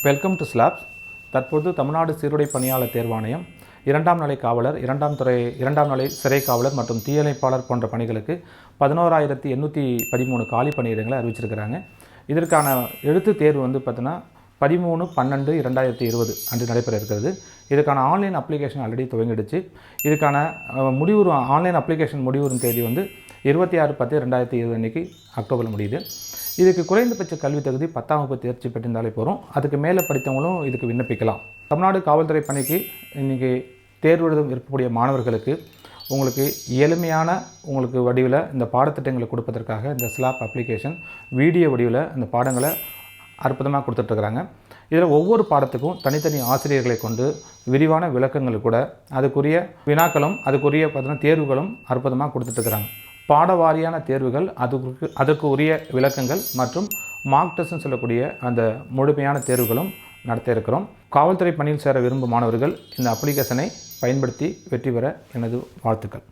Welcome to Syllabz. தற்போது தமிழ்நாடு சீருடை பணியாளர் தேர்வாணையம் 2ஆம் நிலை காவலர், 2ஆம் நிலை சிறை காவலர் மற்றும் தீயணைப்பாளர் போன்ற பணிகளுக்கு 11,813 காலி பணியிடங்களை அறிவிச்சிருக்கிறாங்க. இதற்கான எழுத்து தேர்வு வந்து பார்த்தீங்கன்னா 13/12/2020 அன்று நடைபெற இருக்கிறது. இதுக்கான ஆன்லைன் அப்ளிகேஷன் ஆல்ரெடி துவங்கிடுச்சு. இதுக்கான ஆன்லைன் அப்ளிகேஷன் முடிவுறும் தேதி வந்து 26/10/2020 அன்றைக்கி அக்டோபரில் முடியுது. இதுக்கு குறைந்தபட்ச கல்வி தகுதி 10ஆம் வகுப்பு தேர்ச்சி பெற்றிருந்தாலே போகிறோம். அதுக்கு மேலே படித்தவங்களும் இதுக்கு விண்ணப்பிக்கலாம். தமிழ்நாடு காவல்துறை பணிக்கு இன்றைக்கி தேர்வு எழுத இருக்கக்கூடிய மாணவர்களுக்கு உங்களுக்கு எளிமையான வடிவில் இந்த பாடத்திட்டங்களை கொடுப்பதற்காக இந்த Syllabz அப்ளிகேஷன் வீடியோ வடிவில் இந்த பாடங்களை அற்புதமாக கொடுத்துட்ருக்குறாங்க. இதில் ஒவ்வொரு பாடத்துக்கும் தனித்தனி ஆசிரியர்களை கொண்டு விரிவான விளக்கங்கள் கூட அதுக்குரிய வினாக்களும் அதுக்குரிய பார்த்தீங்கன்னா தேர்வுகளும் அற்புதமாக கொடுத்துட்ருக்குறாங்க. பாடவாரியான தேர்வுகள் அதுக்கு உரிய விளக்கங்கள் மற்றும் மார்க் டெஸ்ட்னு சொல்லக்கூடிய அந்த முழுமையான தேர்வுகளும் நடத்த இருக்கிறோம். காவல்துறை பணியில் சேர விரும்பும் மாணவர்கள் இந்த அப்ளிகேஷனை பயன்படுத்தி வெற்றி பெற எனது வாழ்த்துக்கள்.